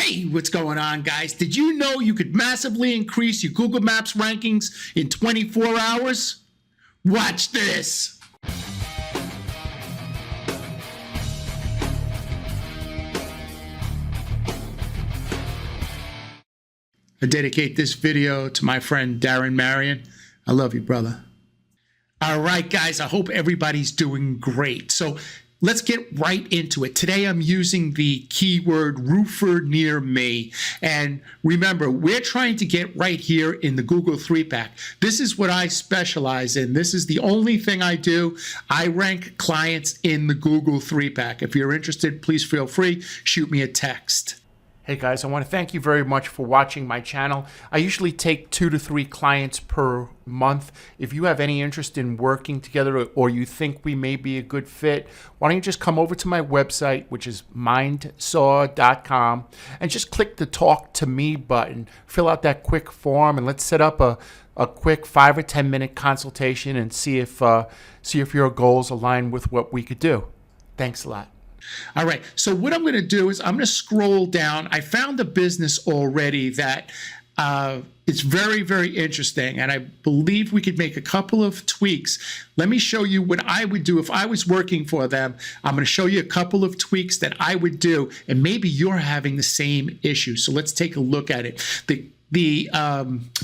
Hey, what's going on, guys? Did you know you could massively increase your Google Maps rankings in 24 hours? Watch this. I dedicate this video to my friend Darren Marion. I love you, brother. All right, guys, I hope everybody's doing great. So let's get right into it. Today, I'm using the keyword roofer near me. And remember, we're trying to get right here in the Google 3-pack. This is what I specialize in. This is the only thing I do. I rank clients in the Google 3-pack. If you're interested, please feel free. Shoot me a text. Hey guys, I want to thank you very much for watching my channel. I usually take 2 to 3 clients per month. If you have any interest in working together or you think we may be a good fit, why don't you just come over to my website, which is mindsaw.com, and just click the Talk to Me button. Fill out that quick form and let's set up a quick 5 or 10 minute consultation and see if your goals align with what we could do. Thanks a lot. All right, so what I'm going to do is I'm going to scroll down. I found a business already that it's very, very interesting, and I believe we could make a couple of tweaks. Let me show you what I would do if I was working for them. I'm going to show you a couple of tweaks that I would do, and maybe you're having the same issue. So let's take a look at it. The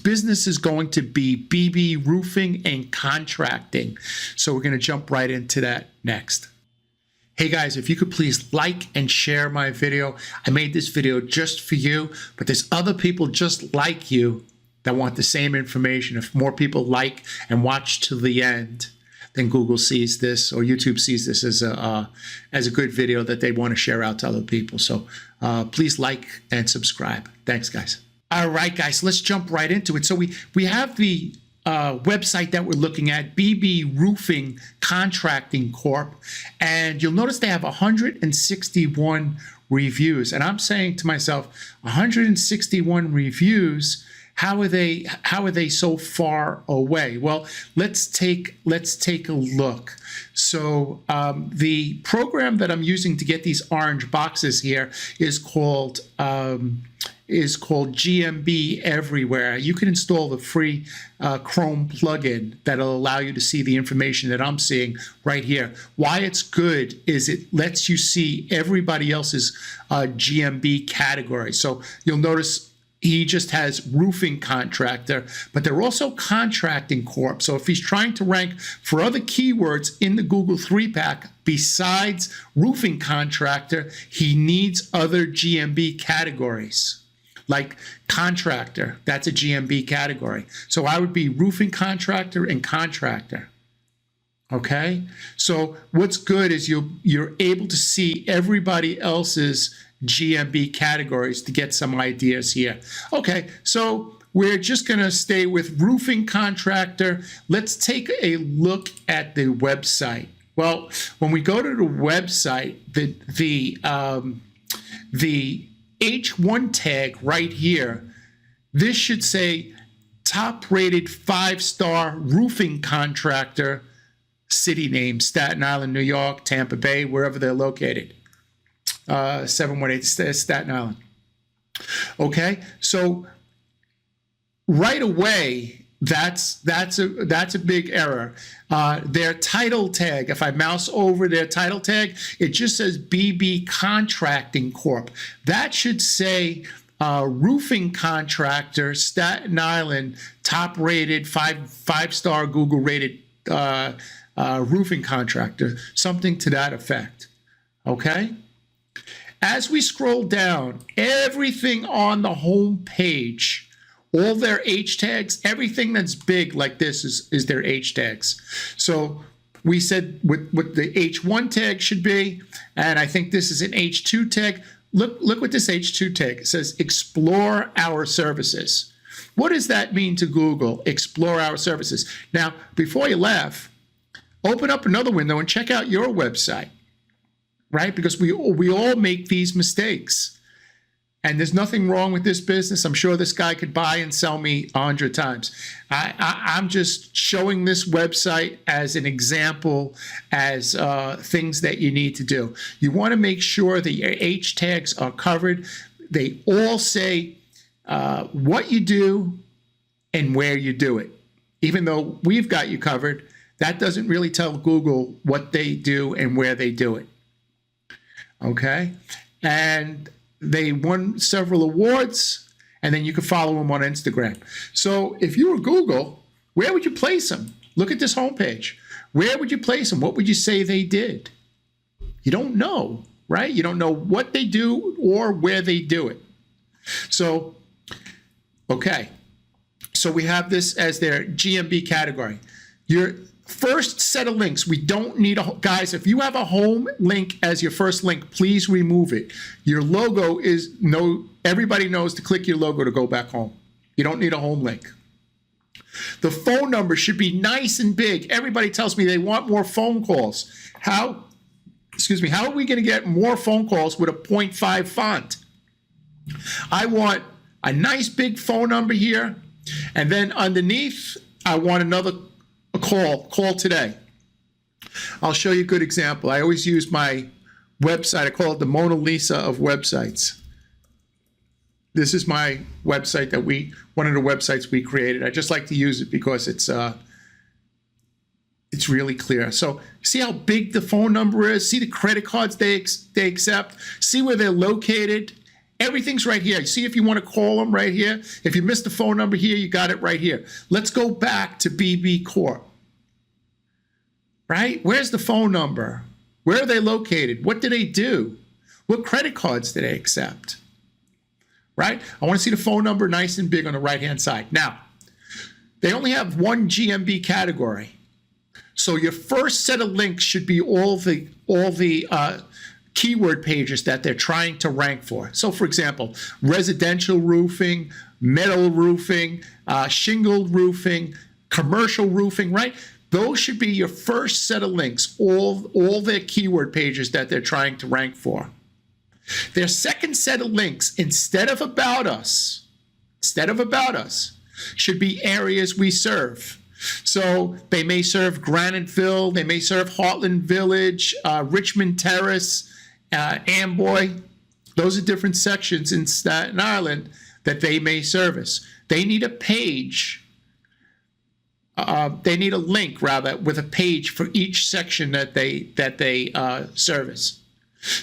business is going to be BB Roofing and Contracting. So we're going to jump right into that next. Hey guys, if you could please like and share my video. I made this video just for you, but there's other people just like you that want the same information. If more people like and watch to the end, then Google sees this or YouTube sees this as a good video that they want to share out to other people. So please like and subscribe. Thanks, guys. All right, guys, let's jump right into it. So we have the website that we're looking at, BB Roofing Contracting Corp, and you'll notice they have 161 reviews. And I'm saying to myself, 161 reviews. How are they so far away? Well, let's take a look. So the program that I'm using to get these orange boxes here is called GMBEverywhere. You can install the free Chrome plugin that'll allow you to see the information that I'm seeing right here. Why it's good is it lets you see everybody else's GMB category. So you'll notice he just has roofing contractor, but they're also contracting corp. So if he's trying to rank for other keywords in the Google 3-pack besides roofing contractor, he needs other GMB categories. Like contractor, that's a GMB category. So I would be roofing contractor and contractor. Okay? So what's good is you're able to see everybody else's GMB categories to get some ideas here. Okay, so we're just going to stay with roofing contractor. Let's take a look at the website. Well, when we go to the website, the H1 tag right here, this should say top rated 5-star roofing contractor, city name, Staten Island, New York, Tampa Bay, wherever they're located. 718 Staten Island. Okay, so right away, that's a big error. Their title tag, if I mouse over their title tag, it just says BB Contracting Corp. That should say roofing contractor, Staten Island, top rated, five-star Google rated roofing contractor, something to that effect. Okay. As we scroll down, everything on the home page, all their H tags, everything that's big like this is their H tags. So we said what the H1 tag should be, and I think this is an H2 tag. Look what this H2 tag, it says explore our services. What does that mean to Google? Explore our services. Now, before you laugh, open up another window and check out your website. Right? Because we all make these mistakes. And there's nothing wrong with this business. I'm sure this guy could buy and sell me 100 times. I'm just showing this website as an example, as things that you need to do. You want to make sure that your H tags are covered. they all say what you do and where you do it. Even though we've got you covered, that doesn't really tell Google what they do and where they do it. Okay? And they won several awards, and then you can follow them on Instagram. So if you were Google, where would you place them? Look at this homepage. Where would you place them? What would you say they did? You don't know, right? You don't know what they do or where they do it. So, okay. So we have this as their GMB category. Your first set of links, we don't need guys, if you have a home link as your first link, please remove it. Your logo is everybody knows to click your logo to go back home. You don't need a home link. The phone number should be nice and big. Everybody tells me they want more phone calls. How are we going to get more phone calls with a 0.5 font? I want a nice big phone number here, and then underneath, I want another call today. I'll show you a good example. I always use my website. I call it the Mona Lisa of websites. This is my website one of the websites we created. I just like to use it because it's really clear. So see how big the phone number is? See the credit cards they accept? See where they're located? Everything's right here. See if you want to call them right here. If you missed the phone number here, you got it right here. Let's go back to BB Corp. Right? Where's the phone number? Where are they located? What do they do? What credit cards do they accept? Right? I want to see the phone number nice and big on the right-hand side. Now, they only have one GMB category. So your first set of links should be all the keyword pages that they're trying to rank for. So for example, residential roofing, metal roofing, shingled roofing, commercial roofing, right? Those should be your first set of links, all their keyword pages that they're trying to rank for. Their second set of links, instead of about us, should be areas we serve. So they may serve Graniteville, they may serve Heartland Village, Richmond Terrace, Amboy. Those are different sections in Staten Island that they may service. They need a page. They need a link, rather, with a page for each section that they service.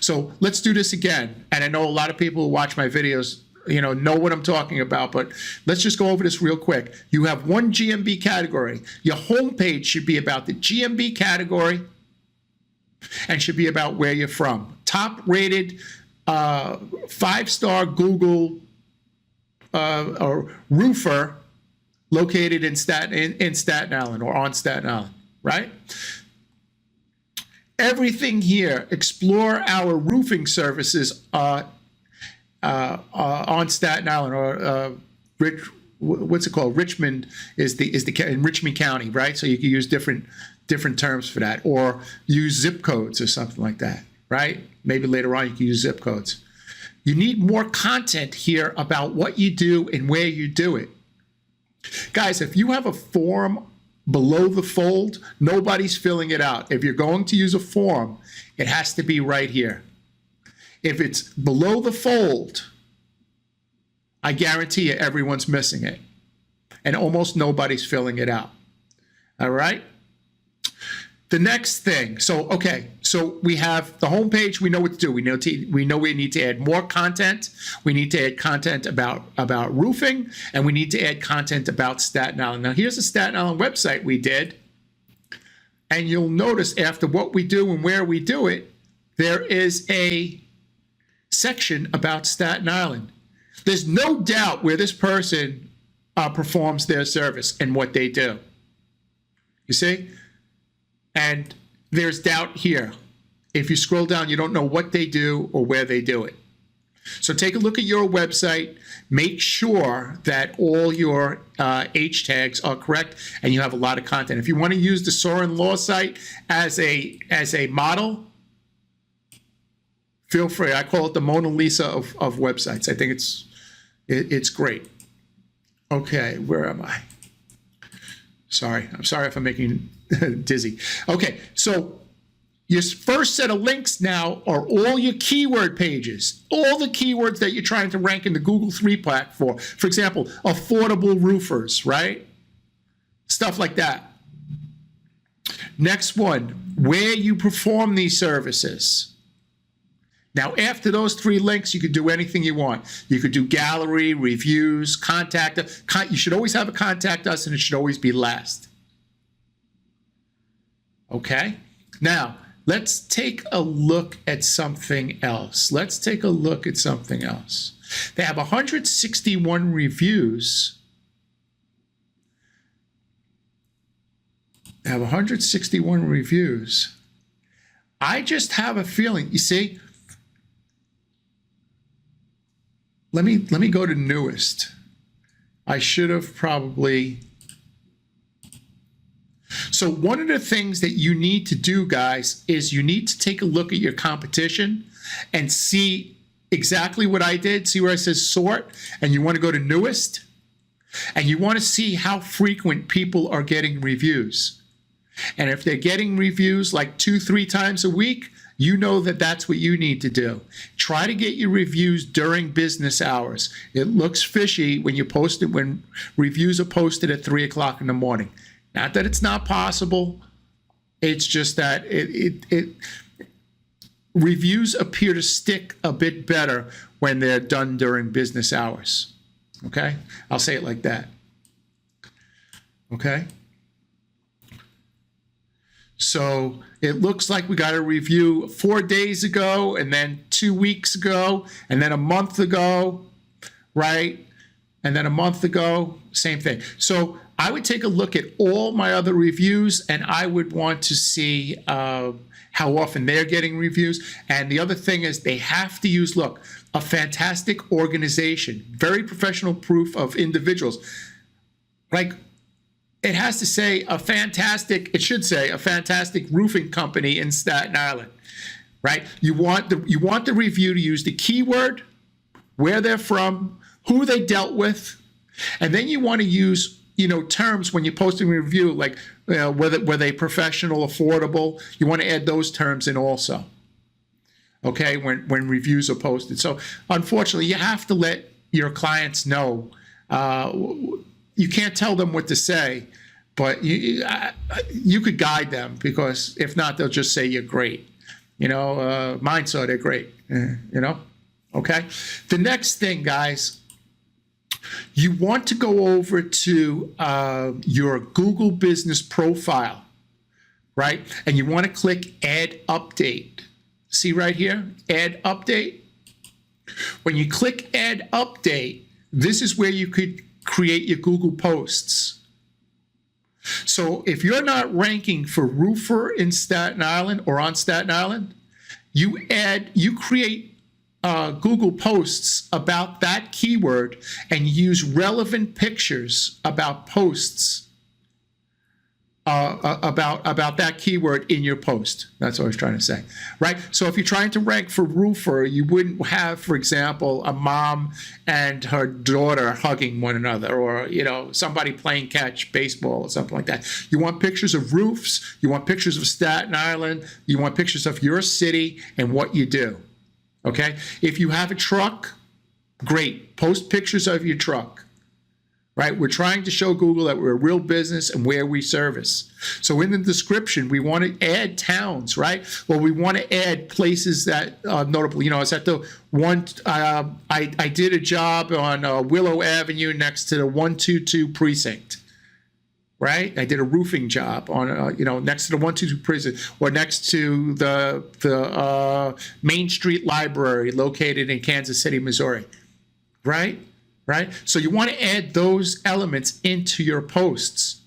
So let's do this again. And I know a lot of people who watch my videos, know what I'm talking about, but let's just go over this real quick. You have one GMB category. Your homepage should be about the GMB category and should be about where you're from. Top rated 5-star Google or roofer located in Staten Island or on Staten Island, right? Everything here, explore our roofing services on Staten Island, or what's it called? Richmond is in Richmond County, right? So you can use different terms for that, or use zip codes or something like that, right? Maybe later on you can use zip codes. You need more content here about what you do and where you do it. Guys, if you have a form below the fold, nobody's filling it out. If you're going to use a form, it has to be right here. If it's below the fold, I guarantee you everyone's missing it. And almost nobody's filling it out. All right? The next thing, so we have the homepage. We know what to do. We know we need to add more content. We need to add content about roofing, and we need to add content about Staten Island. Now, here's the Staten Island website we did, and you'll notice after what we do and where we do it, there is a section about Staten Island. There's no doubt where this person performs their service and what they do. You see? And there's doubt here. If you scroll down, you don't know what they do or where they do it. So take a look at your website. Make sure that all your H tags are correct and you have a lot of content. If you want to use the Soren Law site as a model, feel free. I call it the Mona Lisa of websites. I think it's great. Okay, where am I? Sorry, I'm sorry if I'm making dizzy. Okay, so Your first set of links now are all your keyword pages, all the keywords that you're trying to rank in the Google 3 platform. For example, affordable roofers, right? Stuff like that. Next one, where you perform these services. Now, after those 3 links, you could do anything you want. You could do gallery, reviews, contact us. You should always have a contact us, and it should always be last. Okay? Now, let's take a look at something else. Let's take a look at something else. They have 161 reviews. They have 161 reviews. I just have a feeling, you see, let me go to newest. I should have probably. So one of the things that you need to do, guys, is you need to take a look at your competition and see exactly what I did. See where it says sort, and you want to go to newest, and you want to see how frequent people are getting reviews. And if they're getting reviews like 2-3 times a week, you know that that's what you need to do. Try to get your reviews during business hours. It looks fishy when you post it, when reviews are posted at 3 o'clock in the morning. Not that it's not possible. It's just that reviews appear to stick a bit better when they're done during business hours. Okay? I'll say it like that. Okay? So it looks like we got a review 4 days ago, and then 2 weeks ago, and then a month ago, right? And then a month ago, same thing. So I would take a look at all my other reviews, and I would want to see how often they're getting reviews. And the other thing is they have to use, look, a fantastic organization, very professional proof of individuals. Like, it has to say it should say a fantastic roofing company in Staten Island, right? You want the review to use the keyword, where they're from, who they dealt with, and then you want to use, terms when you're posting a review, like, were they professional, affordable. You want to add those terms in also, okay, when reviews are posted. So unfortunately, you have to let your clients know. You can't tell them what to say, but you could guide them, because if not, they'll just say you're great. Mindsaw, they're great. Okay. The next thing, guys, you want to go over to your Google business profile, right? And you want to click Add Update. See right here, Add Update. When you click Add Update, this is where you could create your Google posts. So if you're not ranking for roofer in Staten Island or on Staten Island, you create Google posts about that keyword and use relevant pictures about posts about that keyword in your post. That's what I was trying to say, right? So if you're trying to rank for roofer, you wouldn't have, for example, a mom and her daughter hugging one another, or somebody playing catch baseball or something like that. You want pictures of roofs. You want pictures of Staten Island. You want pictures of your city and what you do. Okay? If you have a truck, great. Post pictures of your truck. Right? We're trying to show Google that we're a real business and where we service. So in the description, we want to add towns, right? Well, we want to add places that are notable. It's at the one, I did a job on Willow Avenue next to the 122 precinct, right? I did a roofing job on, next to the 122 precinct, or next to the Main Street Library located in Kansas City, Missouri, right? Right? So you want to add those elements into your posts.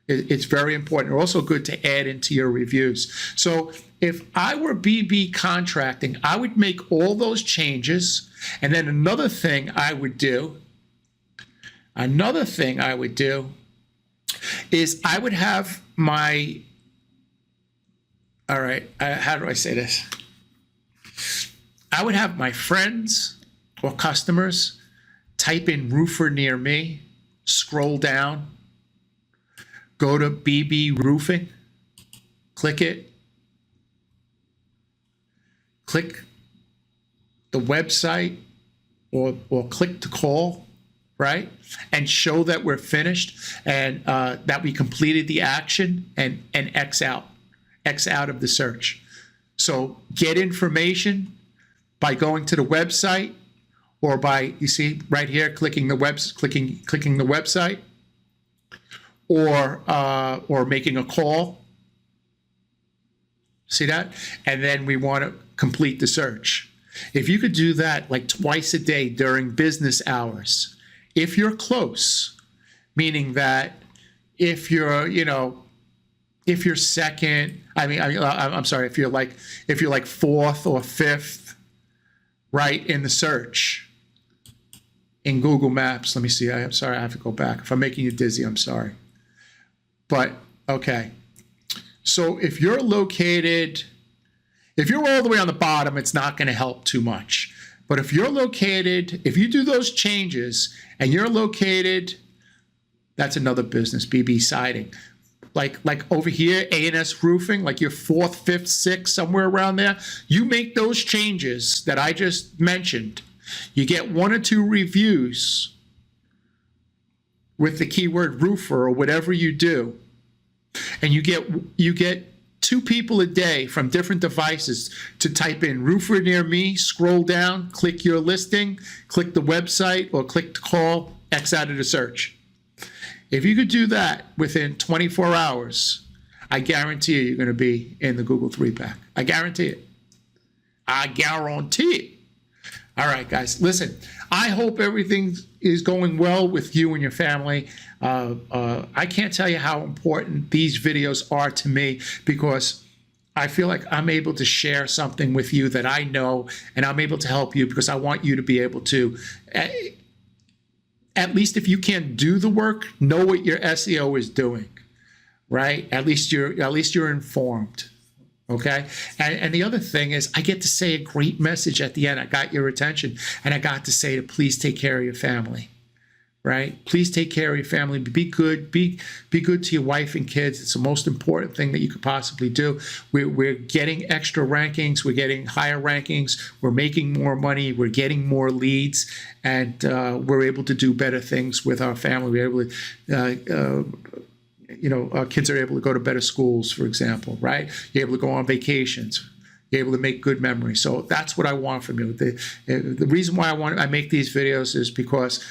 It's very important. They're also good to add into your reviews. So if I were BB Contracting, I would make all those changes. And then another thing I would do is I would have my, all right, how do I say this? I would have my friends or customers type in roofer near me, scroll down, go to BB Roofing, click it, click the website or click to call, right? And show that we're finished and that we completed the action and X out of the search. So get information by going to the website or by, you see right here, clicking the website or making a call. See that? And then we want to complete the search. If you could do that like twice a day during business hours, if you're close, meaning that if you're, if you're second, I'm sorry, if you're like fourth or fifth, right, in the search in Google Maps. Let me see. I'm sorry, I have to go back. If I'm making you dizzy, I'm sorry. But okay. So if you're all the way on the bottom, it's not going to help too much. But if you do those changes and you're located, that's another business, BB Siding. Like over here, A&S Roofing, like you're fourth, fifth, sixth, somewhere around there. You make those changes that I just mentioned. You get 1 or 2 reviews with the keyword roofer or whatever you do. And you get 2 people a day from different devices to type in roofer near me, scroll down, click your listing, click the website, or click to call, X out of the search. If you could do that within 24 hours, I guarantee you're going to be in the Google 3-pack. I guarantee it. I guarantee it. All right, guys, listen, I hope everything is going well with you and your family. I can't tell you how important these videos are to me because I feel like I'm able to share something with you that I know, and I'm able to help you because I want you to be able to, at least if you can't do the work, know what your SEO is doing, right? At least you're informed. Okay. And the other thing is I get to say a great message at the end. I got your attention and I got to say to please take care of your family, right? Please take care of your family. Be good. Be good to your wife and kids. It's the most important thing that you could possibly do. We're getting extra rankings. We're getting higher rankings. We're making more money. We're getting more leads, and we're able to do better things with our family. We're able to, our kids are able to go to better schools, for example, right? You're able to go on vacations. You're able to make good memories. So that's what I want from you. The reason why I make these videos is because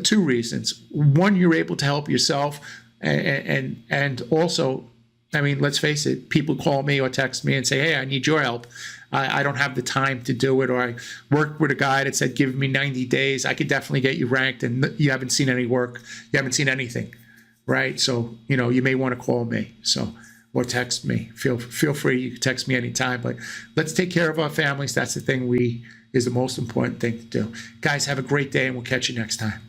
2 reasons. One, you're able to help yourself, and also, I mean, let's face it, people call me or text me and say, hey, I need your help. I don't have the time to do it, or I worked with a guy that said, give me 90 days. I could definitely get you ranked, and you haven't seen any work. You haven't seen anything. Right, so you may want to call me, or text me. Feel free. You can text me anytime. But let's take care of our families. That's the thing is the most important thing to do. Guys, have a great day, and we'll catch you next time.